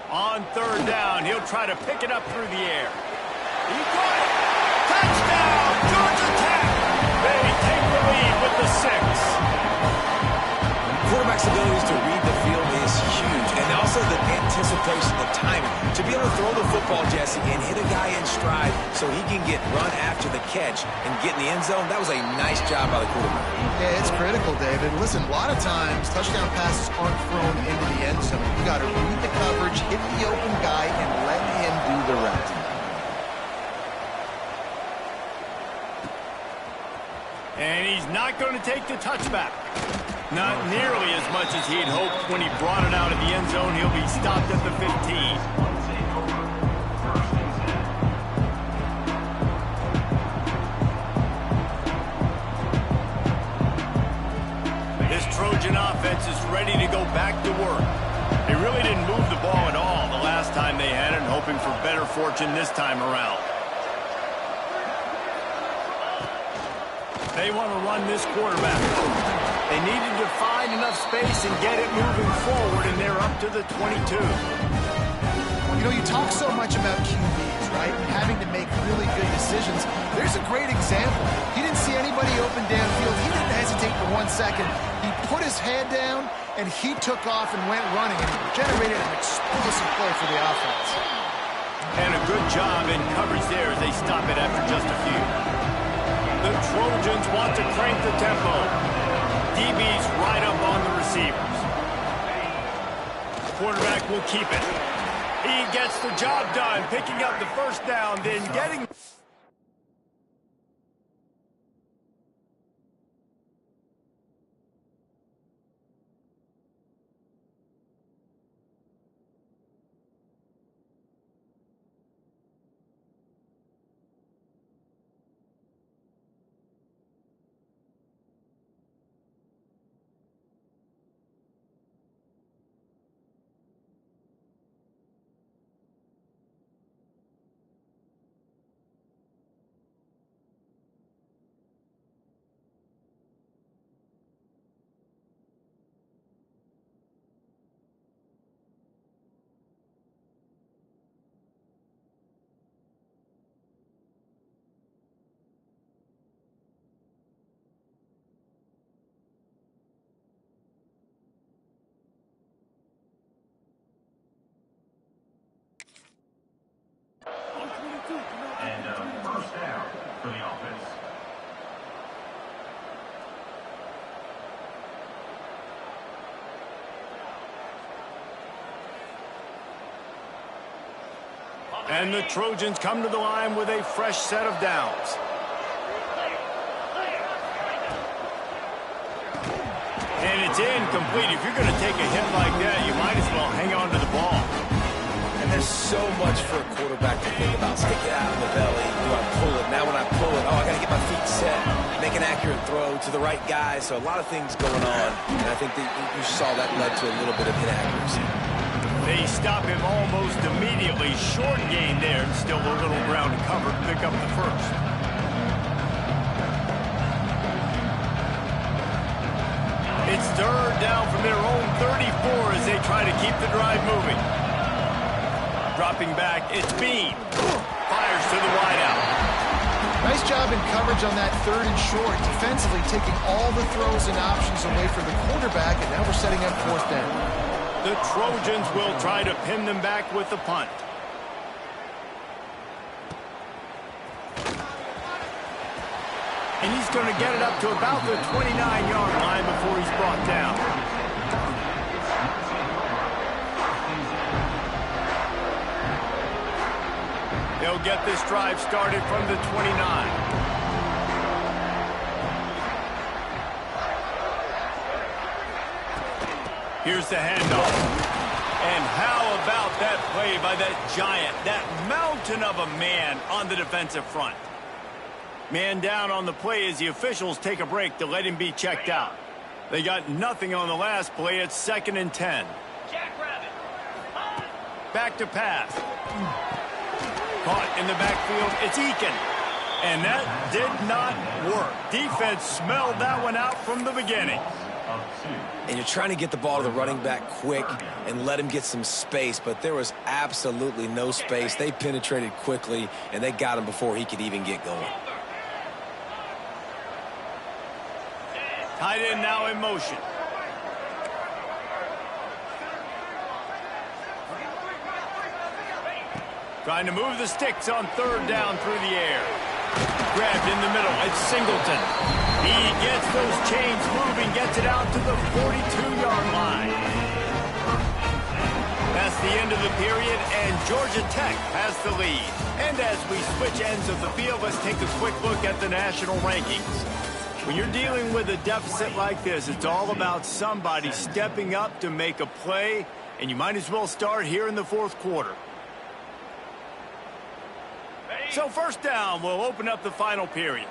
On 3rd down, he'll try to pick it up through the air. He got it! Touchdown, Georgia Tech! They take the lead with the 6. Quarterback's abilities to read the field is huge, and also the anticipation, the timing. To be able to throw the football, Jesse, and hit a guy in stride so he can get run after the catch and get in the end zone, that was a nice job by the quarterback. Yeah, it's critical, David. Listen, a lot of times touchdown passes aren't thrown into the end zone. You got to read the coverage, hit the open guy, and let him do the rest. And he's not going to take the touchback. Not nearly as much as he'd hoped when he brought it out of the end zone. He'll be stopped at the 15. This Trojan offense is ready to go back to work. They really didn't move the ball at all the last time they had it, hoping for better fortune this time around. They want to run this quarterback. They needed to find enough space and get it moving forward, and they're up to the 22. You know, you talk so much about QBs, right? And having to make really good decisions. There's a great example. He didn't see anybody open downfield. He didn't hesitate for 1 second. He put his head down, and he took off and went running, and generated an explosive play for the offense. And a good job in coverage there as they stop it after just a few. The Trojans want to crank the tempo. DB's right up on the receivers. Quarterback will keep it. He gets the job done, picking up the 1st down, then getting... And 1st down for the offense. And the Trojans come to the line with a fresh set of downs. And it's incomplete. If you're going to take a hit like that, you might as well hang on to the ball. And there's so much for a quarterback to think about. Stick it out in the belly. Do I pull it? Now when I pull it, I got to get my feet set. Make an accurate throw to the right guy. So a lot of things going on. And I think that you saw that led to a little bit of inaccuracy. They stop him almost immediately. Short gain there, and still a little ground to cover to pick up the 1st. It's 3rd down from their own 34 as they try to keep the drive moving. Dropping back, it's Bean. Fires to the wideout. Nice job in coverage on that 3rd and short. Defensively taking all the throws and options away from the quarterback, and now we're setting up 4th down. The Trojans will try to pin them back with the punt. And he's going to get it up to about the 29-yard line before he's brought down. They'll get this drive started from the 29. Here's the handoff. And how about that play by that giant, that mountain of a man on the defensive front? Man down on the play as the officials take a break to let him be checked out. They got nothing on the last play. It's 2nd and 10. Jackrabbit. Back to pass. Caught in the backfield. It's Eakin. And that did not work. Defense smelled that one out from the beginning. And you're trying to get the ball to the running back quick and let him get some space, but there was absolutely no space. They penetrated quickly, and they got him before he could even get going. Tight end now in motion. Trying to move the sticks on 3rd down through the air. Grabbed in the middle. It's Singleton. He gets those chains moving, gets it out to the 42-yard line. That's the end of the period, and Georgia Tech has the lead. And as we switch ends of the field, let's take a quick look at the national rankings. When you're dealing with a deficit like this, it's all about somebody stepping up to make a play, and you might as well start here in the 4th quarter. So 1st down, we'll open up the final period.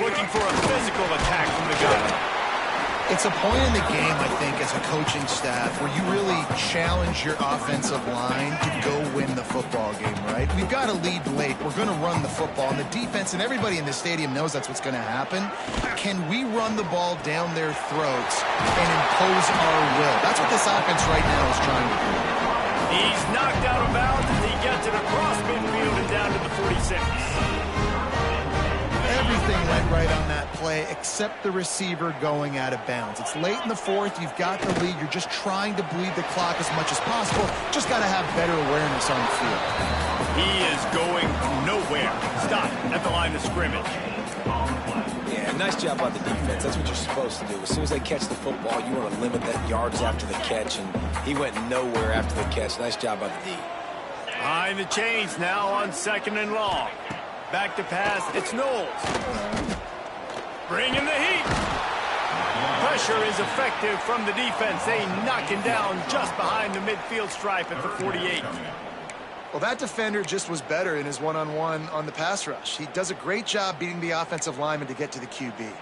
Looking for a physical attack from the gun. It's a point in the game, I think, as a coaching staff where you really challenge your offensive line to go win the football game, right? We've got to lead late. We're going to run the football. And the defense and everybody in the stadium knows that's what's going to happen. Can we run the ball down their throats and impose our will? That's what this offense right now is trying to do. He's knocked out of bounds as he gets it across midfield and down to the 46. Everything went right on that play except the receiver going out of bounds. It's late in the 4th. You've got the lead. You're just trying to bleed the clock as much as possible. Just got to have better awareness on the field. He is going nowhere. Stop at the line of scrimmage. Yeah, nice job by the defense. That's what you're supposed to do. As soon as they catch the football, you want to limit that yards after the catch, and he went nowhere after the catch. Nice job by the D. Behind the chains now on 2nd and long. Back to pass, it's Knowles. Bringing the heat. Pressure is effective from the defense. They knock him down just behind the midfield stripe at the 48. Well, that defender just was better in his one-on-one on the pass rush. He does a great job beating the offensive lineman to get to the QB.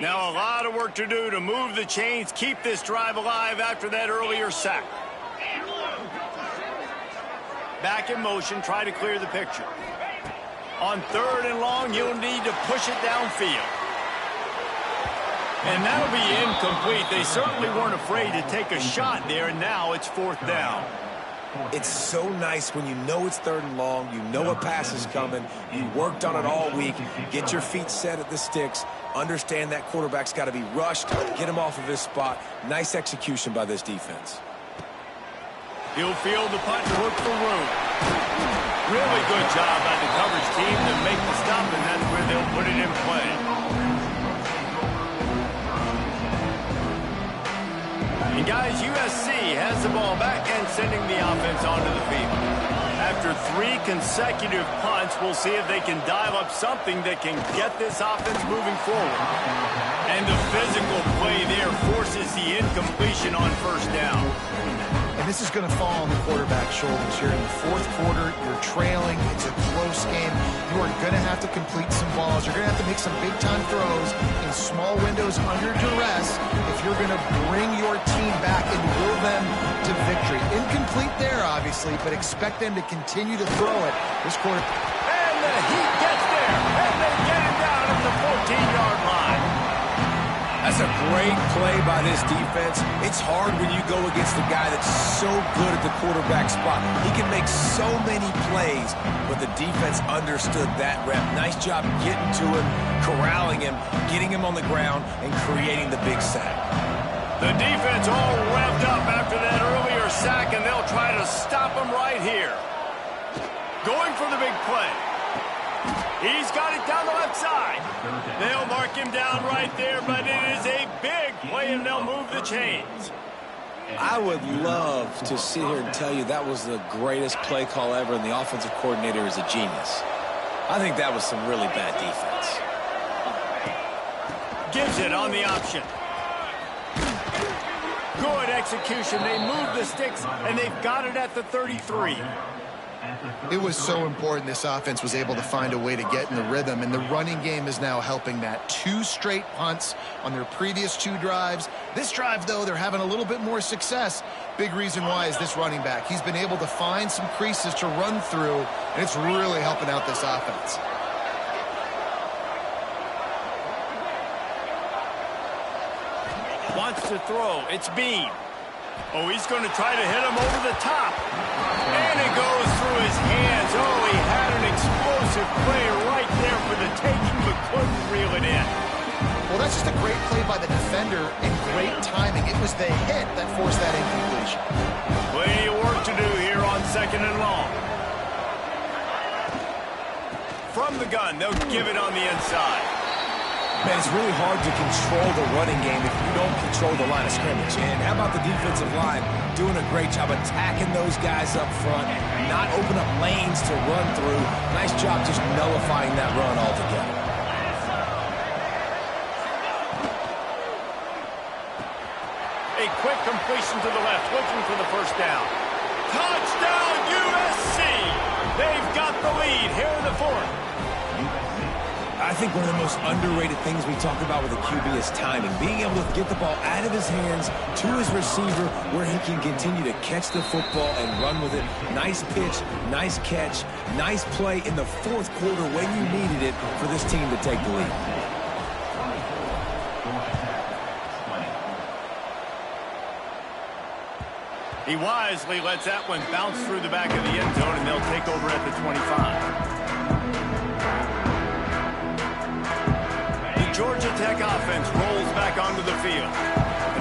Now a lot of work to do to move the chains, keep this drive alive after that earlier sack. Back in motion, try to clear the picture. On 3rd and long, you'll need to push it downfield. And that'll be incomplete. They certainly weren't afraid to take a shot there, and now it's 4th down. It's so nice when you know it's 3rd and long, you know a pass is coming, you worked on it all week, get your feet set at the sticks, understand that quarterback's got to be rushed, get him off of his spot. Nice execution by this defense. He'll field the punt and look for room. Really good job by the coverage team to make the stop, and that's where they'll put it in play. And guys, USC has the ball back and sending the offense onto the field. After 3 consecutive punts, we'll see if they can dial up something that can get this offense moving forward. And the physical play there forces the incompletion on 1st down. And this is going to fall on the quarterback's shoulders here in the 4th quarter. You're trailing. It's a close game. You are going to have to complete some balls. You're going to have to make some big-time throws in small windows under duress if you're going to bring your team back and will them to victory. Incomplete there, obviously, but expect them to continue to throw it. This quarter. And the Heat gets there, and they get him down at the 14-yard line. That's a great play by this defense. It's hard when you go against a guy that's so good at the quarterback spot. He can make so many plays, but the defense understood that rep. Nice job getting to him, corralling him, getting him on the ground, and creating the big sack. The defense all revved up after that earlier sack, and they'll try to stop him right here. Going for the big play. He's got it down the left side. They'll mark him down right there, but it is a big play, and they'll move the chains. I would love to sit here and tell you that was the greatest play call ever, and the offensive coordinator is a genius. I think that was some really bad defense. Gives it on the option. Good execution. They move the sticks, and they've got it at the 33. It was so important this offense was able to find a way to get in the rhythm, and the running game is now helping that. 2 straight punts on their previous 2 drives. This drive, though, they're having a little bit more success. Big reason why is this running back. He's been able to find some creases to run through, and it's really helping out this offense. Wants to throw. It's Bean. Oh, he's going to try to hit him over the top. And it goes through his hands. Oh, he had an explosive play right there for the taking, but couldn't reel it in. Well, that's just a great play by the defender and great timing. It was the hit that forced that incompletion. Plenty of work to do here on 2nd and long. From the gun, they'll give it on the inside. Man, it's really hard to control the running game if you don't control the line of scrimmage. And how about the defensive line doing a great job attacking those guys up front, not open up lanes to run through. Nice job just nullifying that run altogether. A quick completion to the left, looking for the first down. Touchdown, USC! They've got the lead here in the 4th. I think one of the most underrated things we talk about with a QB is timing. Being able to get the ball out of his hands to his receiver where he can continue to catch the football and run with it. Nice pitch, nice catch, nice play in the 4th quarter when you needed it for this team to take the lead. He wisely lets that one bounce through the back of the end zone, and they'll take over at the 25. Georgia Tech offense rolls back onto the field.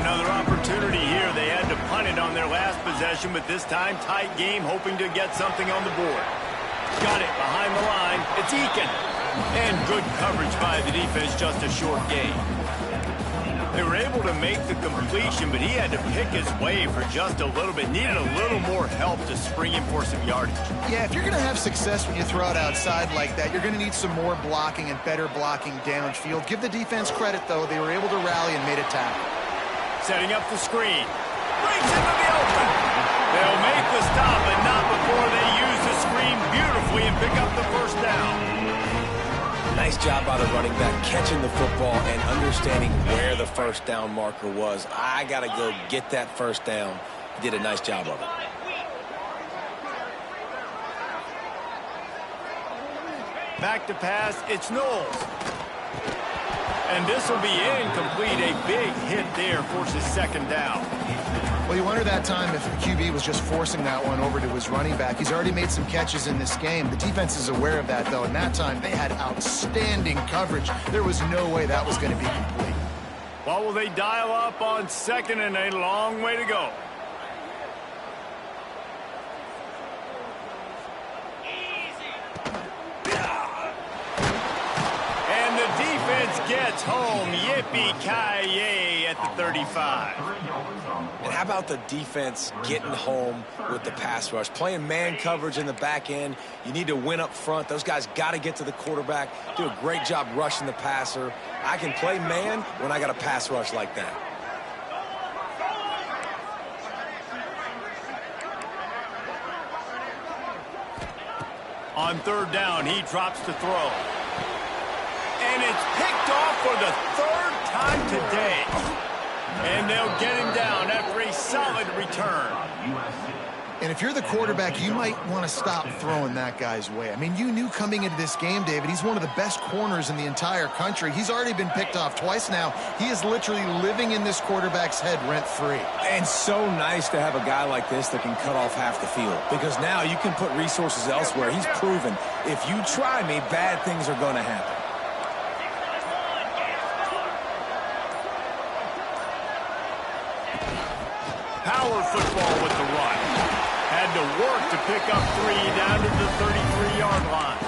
Another opportunity here. They had to punt it on their last possession, but this time tight game, hoping to get something on the board. Got it behind the line. It's Eakin. And good coverage by the defense, just a short gain. They were able to make the completion, but he had to pick his way for just a little bit. Needed a little more help to spring him for some yardage. Yeah, if you're going to have success when you throw it outside like that, you're going to need some more blocking and better blocking downfield. Give the defense credit, though. They were able to rally and made a tackle. Setting up the screen. Breaks into the open. They'll make the stop, but not before they use the screen beautifully and pick up the first down. Nice job by the running back catching the football and understanding where the first down marker was. I got to go get that first down. He did a nice job of it. Back to pass, it's Knowles. And this will be incomplete. A big hit there forces 2nd down. Well, you wonder that time if the QB was just forcing that one over to his running back. He's already made some catches in this game. The defense is aware of that, though, and that time they had outstanding coverage. There was no way that was going to be complete. Well, will they dial up on 2nd and a long way to go? And the defense gets home. Yippee-ki-yay at the 35. And how about the defense getting home with the pass rush? Playing man coverage in the back end. You need to win up front. Those guys got to get to the quarterback. Do a great job rushing the passer. I can play man when I got a pass rush like that. On 3rd down, he drops to throw. And it's picked off for the 3rd time today. And they'll get him down after a solid return. And if you're the quarterback, you might want to stop throwing that guy's way. I mean, you knew coming into this game, David, he's one of the best corners in the entire country. He's already been picked off twice now. He is literally living in this quarterback's head rent-free. And so nice to have a guy like this that can cut off half the field. Because now you can put resources elsewhere. He's proven if you try me, bad things are going to happen. Power football with the run. Had to work to pick up 3 down to the 33-yard line.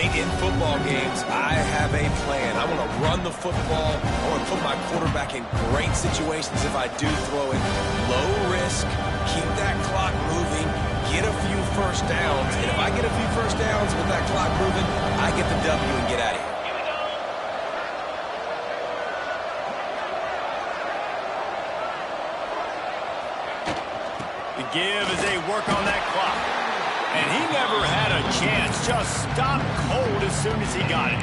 Late in football games, I have a plan. I want to run the football. I want to put my quarterback in great situations if I do throw it. Low risk, keep that clock moving, get a few first downs. And if I get a few first downs with that clock moving, I get the W and get out of here. The give as they work on that clock. And he never had a chance. Just stopped cold as soon as he got it.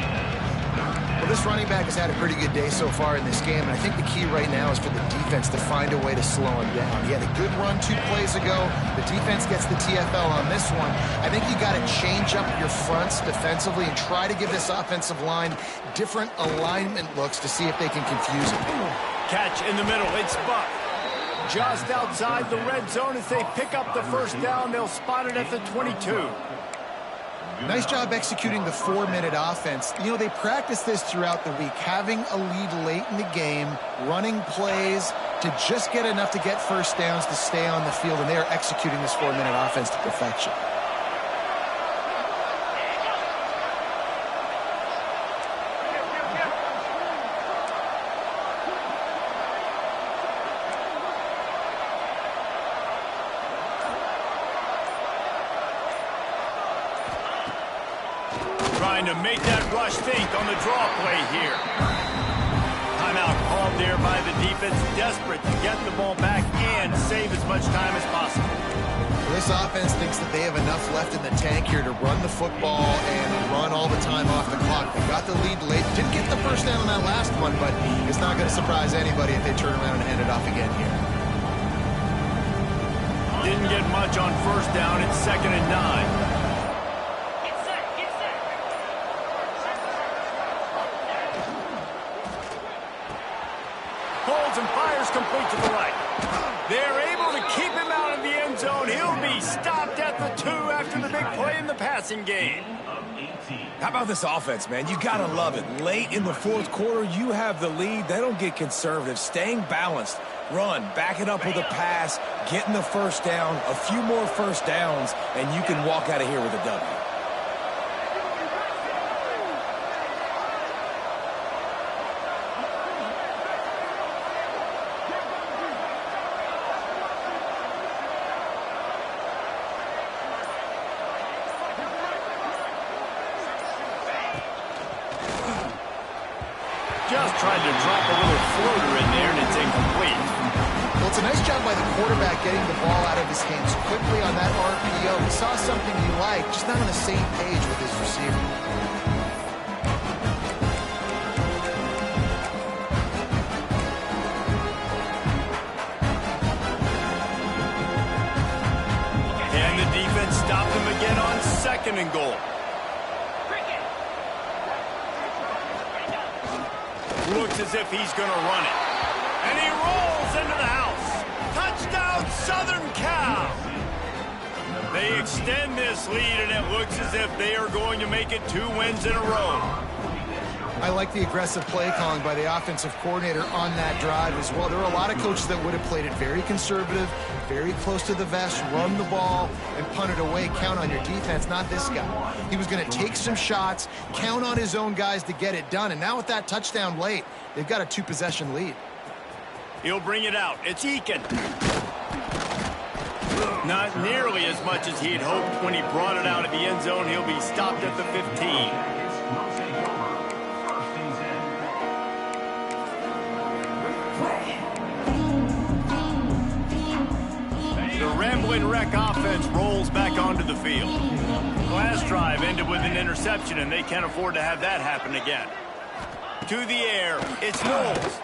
Well, this running back has had a pretty good day so far in this game, and I think the key right now is for the defense to find a way to slow him down. He had a good run 2 plays ago. The defense gets the TFL on this one. I think you got to change up your fronts defensively and try to give this offensive line different alignment looks to see if they can confuse him. Catch in the middle. It's Buck. Just outside the red zone as they pick up the first down. They'll spot it at the 22. Nice job executing the 4-minute offense. You know, they practice this throughout the week, having a lead late in the game, running plays to just get enough to get first downs to stay on the field, and they are executing this 4-minute offense to perfection. Trying to make that rush think on the draw play here. Timeout called there by the defense, desperate to get the ball back and save as much time as possible. Well, this offense thinks that they have enough left in the tank here to run the football and run all the time off the clock. They got the lead late. Didn't get the first down on that last one, but it's not going to surprise anybody if they turn around and hand it off again here. Didn't get much on first down. It's 2nd and 9. Holds and fires complete to the right. They're able to keep him out of the end zone. He'll be stopped at the 2 after the big play in the passing game. How about this offense, man? You got to love it. Late in the 4th quarter, you have the lead. They don't get conservative. Staying balanced. Run, back it up with a pass, getting the first down, a few more first downs, and you can walk out of here with a W. Just tried to drop a little floater in there, and it's incomplete. Well, it's a nice job by the quarterback getting the ball out of his hands quickly on that RPO. He saw something he liked, just not on the same page with his receiver. And the defense stopped him again on 2nd and goal. Looks as if he's going to run it. And he rolls into the house. Touchdown, Southern Cal. They extend this lead, and it looks as if they are going to make it 2 wins in a row. I like the aggressive play calling by the offensive coordinator on that drive as well. There are a lot of coaches that would have played it very conservative, very close to the vest, run the ball, and punt it away. Count on your defense, not this guy. He was going to take some shots, count on his own guys to get it done. And now with that touchdown late, they've got a 2-possession lead. He'll bring it out. It's Eakin. Not nearly as much as he had hoped when he brought it out of the end zone. He'll be stopped at the 15. The Rambling Wreck offense rolls back onto the field. Last drive ended with an interception, and they can't afford to have that happen again. To the air, it's Knowles.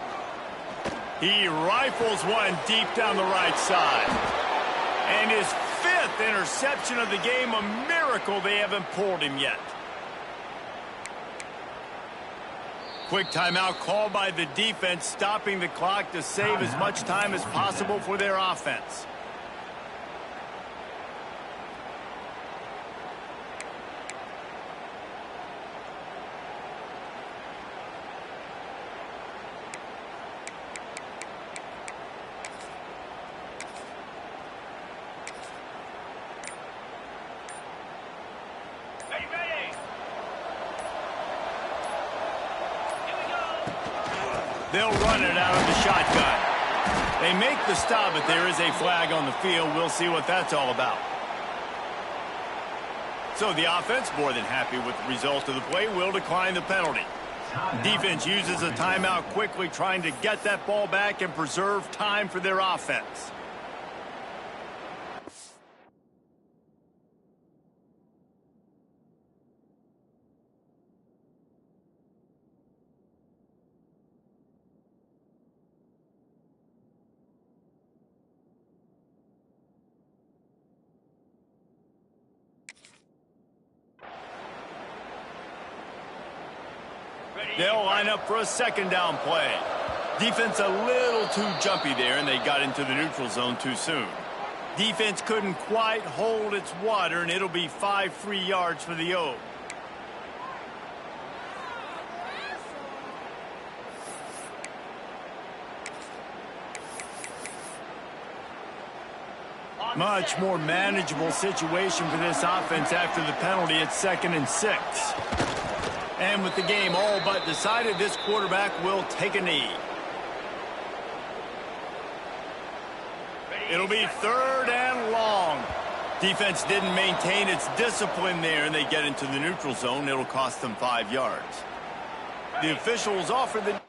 He rifles one deep down the right side. And his 5th interception of the game, a miracle they haven't pulled him yet. Quick timeout called by the defense, stopping the clock to save as much time as possible for their offense. They'll run it out of the shotgun. They make the stop, but there is a flag on the field. We'll see what that's all about. So the offense, more than happy with the result of the play, will decline the penalty. Defense uses a timeout quickly, trying to get that ball back and preserve time for their offense. They'll line up for a second down play. Defense a little too jumpy there, and they got into the neutral zone too soon. Defense couldn't quite hold its water, and it'll be 5 free yards for the O. Much more manageable situation for this offense after the penalty at 2nd and 6. And with the game all but decided, this quarterback will take a knee. It'll be 3rd and long. Defense didn't maintain its discipline there, and they get into the neutral zone. It'll cost them 5 yards. The officials offer the...